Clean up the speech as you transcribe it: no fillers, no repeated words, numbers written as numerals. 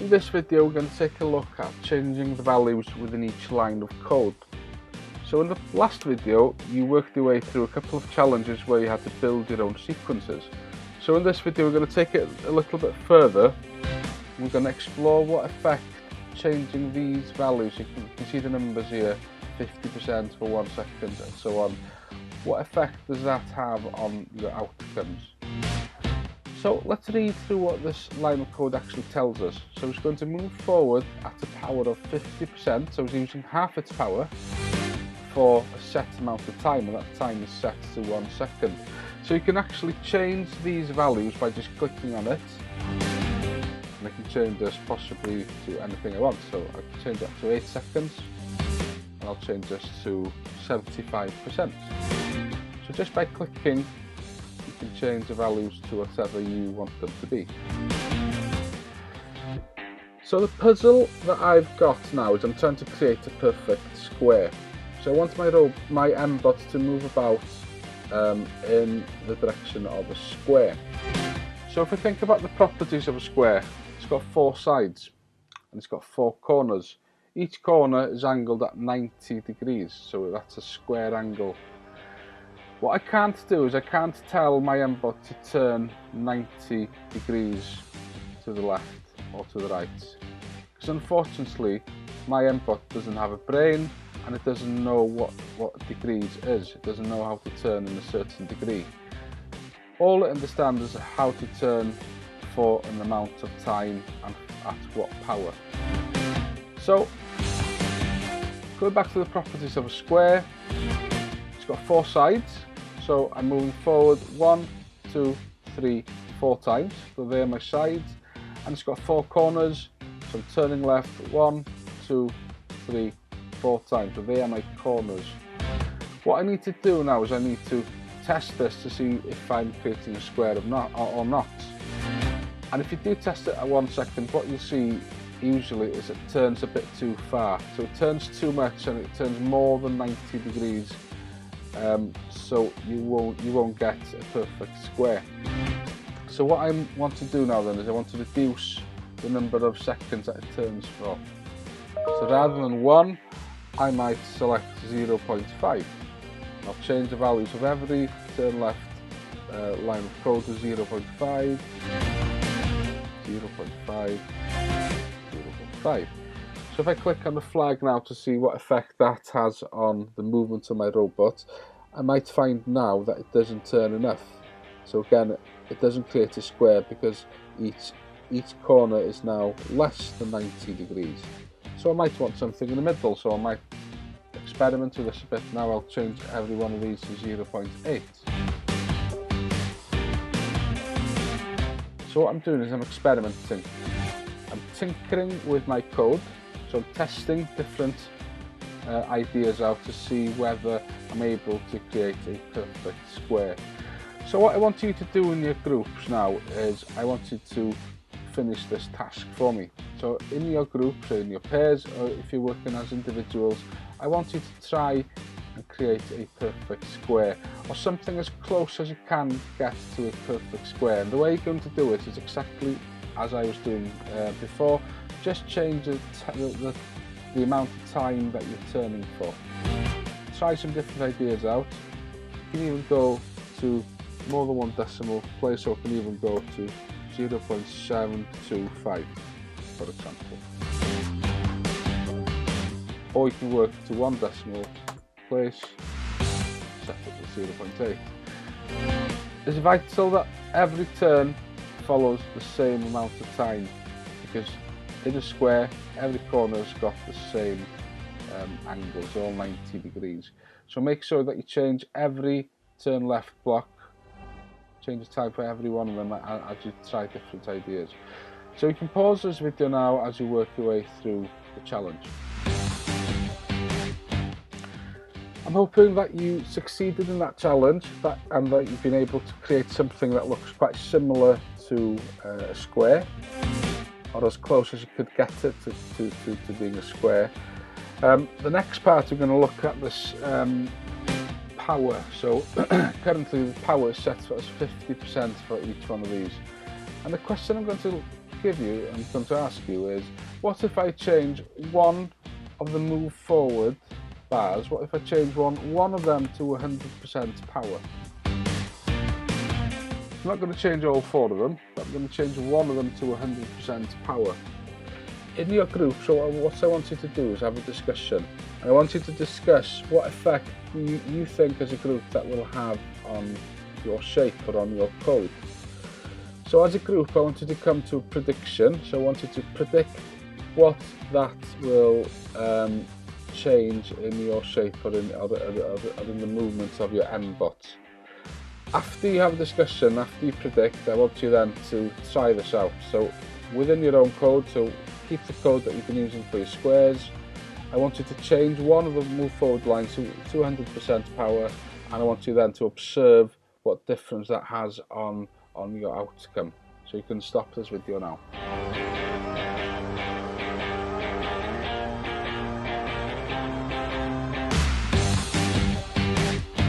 In this video we're going to take a look at changing the values within each line of code. So in the last video you worked your way through a couple of challenges where you had to build your own sequences. So in this video we're going to take it a little bit further. We're going to explore what effect changing these values, you can see the numbers here, 50% for 1 second and so on, what effect does that have on your outcomes? So let's read through what this line of code actually tells us. So it's going to move forward at a power of 50%, so it's using half its power for a set amount of time, and that time is set to 1 second. So you can actually change these values by just clicking on it, and I can change this possibly to anything I want. So I can change that to 8 seconds, and I'll change this to 75%. So just by clicking, you can change the values to whatever you want them to be. So the puzzle that I've got now is I'm trying to create a perfect square. So I want my mbot to move about in the direction of a square. So if we think about the properties of a square, it's got 4 sides and it's got 4 corners. Each corner is angled at 90 degrees, so that's a square angle. What I can't do is I can't tell my mbot to turn 90 degrees to the left or to the right, because unfortunately my mbot doesn't have a brain and it doesn't know what degrees is. It doesn't know how to turn in a certain degree. All it understands is how to turn for an amount of time and at what power. So going back to the properties of a square, it's got 4 sides, so I'm moving forward 1, 2, 3, 4 times, so they're my sides, and it's got 4 corners, so I'm turning left 1, 2, 3, 4 times, so they are my corners. What I need to do now is I need to test this to see if I'm creating a square or not. And if you do test it at 1 second, what you'll see usually is it turns a bit too far. So it turns too much and it turns more than 90 degrees. So you won't get a perfect square. So what I want to do now then is I want to reduce the number of seconds that it turns for. So rather than 1, I might select 0.5. I'll change the values of every turn left line of code to 0.5, 0.5, 0.5. So if I click on the flag now to see what effect that has on the movement of my robot, I might find now that it doesn't turn enough. So again, it doesn't create a square because each corner is now less than 90 degrees. So I might want something in the middle, so I might experiment with this a bit. Now I'll change every one of these to 0.8. So what I'm doing is I'm experimenting. I'm tinkering with my code, so I'm testing different ideas out to see whether I'm able to create a perfect square. So what I want you to do in your groups now is I want you to finish this task for me. So in your groups or in your pairs, or if you're working as individuals, I want you to try and create a perfect square, or something as close as you can get to a perfect square. And the way you're going to do it is exactly as I was doing before. Just change the amount of time that you're turning for. Try some different ideas out. You can even go to more than 1 decimal place, or you can even go to 0.725, for example. Or you can work to 1 decimal place, set it to 0.8. It's vital that every turn follows the same amount of time, because in a square every corner has got the same angles, all 90 degrees. So make sure that you change every turn left block, change the time for every one of them as you try different ideas. So you can pause this video now as you work your way through the challenge. I'm hoping that you succeeded in that challenge and that you've been able to create something that looks quite similar to a square, or as close as you could get it to being a square. The next part we're going to look at this power. So currently the power is set as 50% for each one of these. And the question I'm going to give you, I'm going to ask you is, what if I change one of the move forward bars, what if I change one of them to 100% power? I'm not going to change all 4 of them, but I'm going to change one of them to 100% power. In your group, so what I want you to do is have a discussion. And I want you to discuss what effect you think as a group that will have on your shape or on your code. So as a group, I want you to come to a prediction. So I want you to predict what that will change in your shape or in the movements of your MBOT. After you have a discussion, after you predict, I want you then to try this out. So within your own code, so keep the code that you've been using for your squares. I want you to change one of the move forward lines to 200% power, and I want you then to observe what difference that has on your outcome. So you can stop this video now.